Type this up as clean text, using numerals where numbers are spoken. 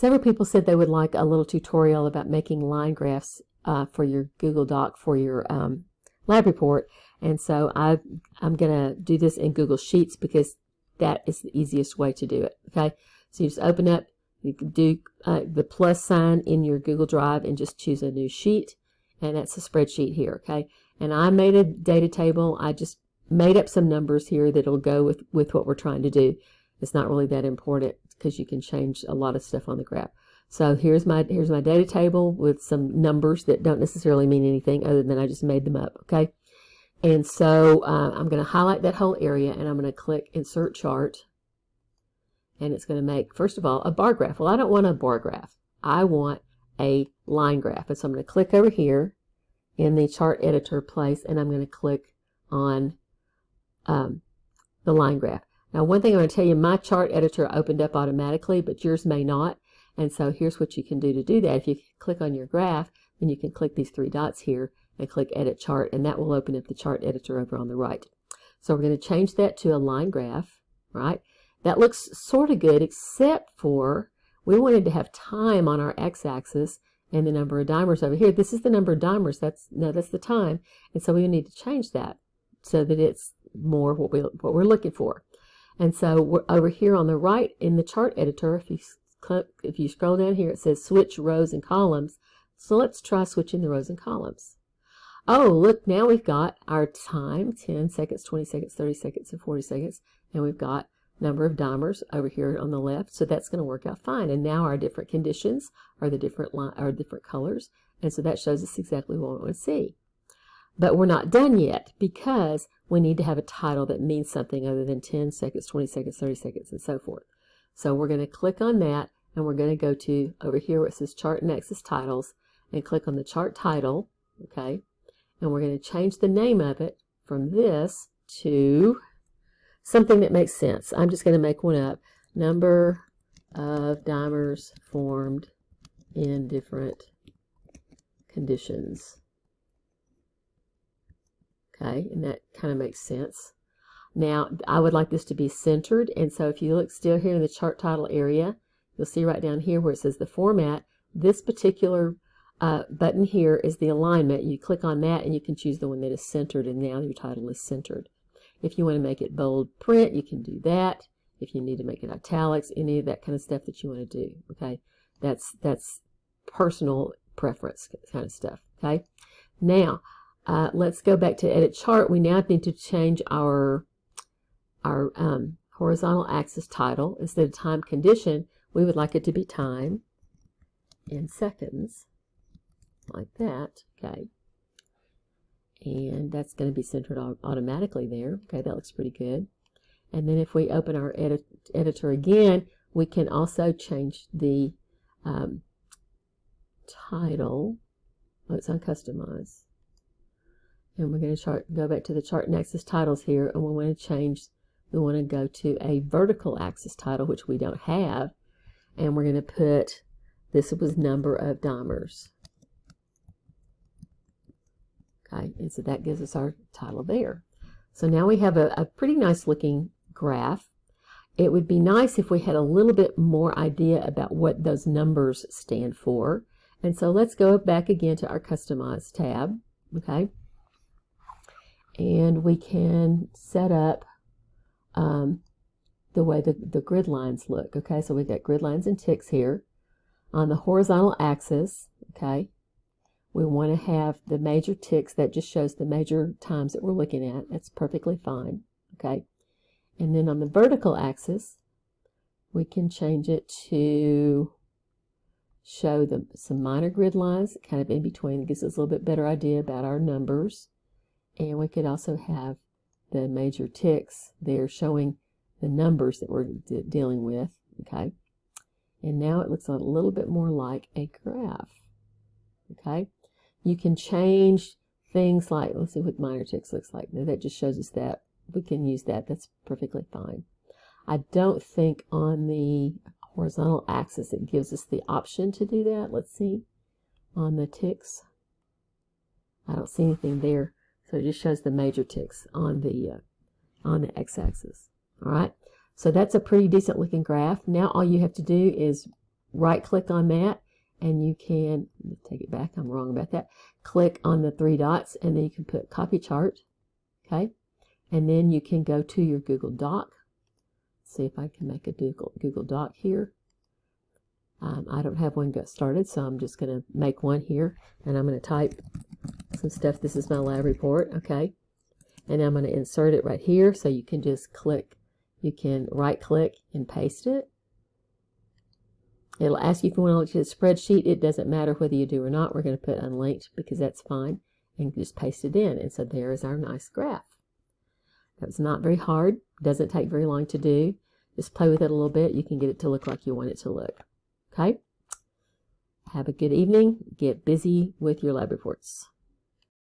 Several people said they would like a little tutorial about making line graphs for your Google Doc for your lab report. And so I'm going to do this in Google Sheets because that is the easiest way to do it. Okay, so you just open up, you can do the plus sign in your Google Drive and just choose a new sheet, and that's a spreadsheet here. Okay, and I made a data table. I just made up some numbers here that'll go with what we're trying to do. It's not really that important because you can change a lot of stuff on the graph. So here's my data table with some numbers that don't necessarily mean anything other than I just made them up. Okay. And so I'm going to highlight that whole area, and I'm going to click Insert Chart. And it's going to make, first of all, a bar graph. Well, I don't want a bar graph. I want a line graph. And so I'm going to click over here in the chart editor place, and I'm going to click on the line graph. Now, one thing I'm going to tell you, my chart editor opened up automatically, but yours may not. And so here's what you can do to do that. If you click on your graph, then you can click these three dots here and click Edit Chart, and that will open up the chart editor over on the right. So we're going to change that to a line graph, right? That looks sort of good, except for we wanted to have time on our x-axis and the number of dimers over here. This is the number of dimers. That's the time, and so we need to change that so that it's more what we're looking for. And so we're over here on the right in the chart editor, if you scroll down here, it says Switch Rows and Columns. So let's try switching the rows and columns. Oh, look, now we've got our time, 10 seconds, 20 seconds, 30 seconds, and 40 seconds. And we've got number of dimers over here on the left. So that's going to work out fine. And now our different conditions are the different colors. And so that shows us exactly what we want to see. But we're not done yet because we need to have a title that means something other than 10 seconds, 20 seconds, 30 seconds, and so forth. So we're going to click on that, and we're going to go to over here where it says Chart and Axis Titles, and click on the chart title, okay? And we're going to change the name of it from this to something that makes sense. I'm just going to make one up. Number of dimers formed in different conditions. Okay, and that kind of makes sense. Now, I would like this to be centered, and so if you look still here in the chart title area, you'll see right down here where it says the format, this particular button here is the alignment. You click on that and you can choose the one that is centered, and now your title is centered. If you want to make it bold print, you can do that. If you need to make it italics, any of that kind of stuff that you want to do, okay? That's personal preference kind of stuff, okay? Now, let's go back to Edit Chart. We now need to change our horizontal axis title. Instead of time condition, we would like it to be time in seconds, like that, okay? And that's going to be centered automatically there. Okay, that looks pretty good. And then if we open our editor again, we can also change the title. Oh, it's on Customize. And we're going to go back to the Chart and Axis Titles here, and we want to change, we want to go to a vertical axis title, which we don't have, and we're going to put, this was number of dimers. Okay, and so that gives us our title there. So now we have a pretty nice looking graph. It would be nice if we had a little bit more idea about what those numbers stand for. And so let's go back again to our Customize tab, okay? And we can set up the way the grid lines look, okay? So we've got grid lines and ticks here. On the horizontal axis, okay, we want to have the major ticks. That just shows the major times that we're looking at. That's perfectly fine, okay? And then on the vertical axis, we can change it to show some minor grid lines kind of in between. It gives us a little bit better idea about our numbers. And we could also have the major ticks there showing the numbers that we're dealing with, okay? And now it looks a little bit more like a graph, okay? You can change things like, let's see what minor ticks looks like. Now that just shows us that. We can use that. That's perfectly fine. I don't think on the horizontal axis it gives us the option to do that. Let's see. On the ticks, I don't see anything there. So it just shows the major ticks on the x-axis. All right. So that's a pretty decent looking graph. Now all you have to do is right click on that, and you can, let me take it back, I'm wrong about that. Click on the 3 dots, and then you can put copy chart. Okay, and then you can go to your Google Doc. See if I can make a Google Doc here. I don't have one got started, so I'm just going to make one here, and I'm going to type some stuff. This is my lab report, okay, and I'm going to insert it right here, so you can just click, you can right click and paste it. It'll ask you if you want to look at the spreadsheet. It doesn't matter whether you do or not. We're going to put unlinked because that's fine, and just paste it in, and so there is our nice graph. That's not very hard, doesn't take very long to do. Just play with it a little bit. You can get it to look like you want it to look. Okay? Have a good evening. Get busy with your lab reports.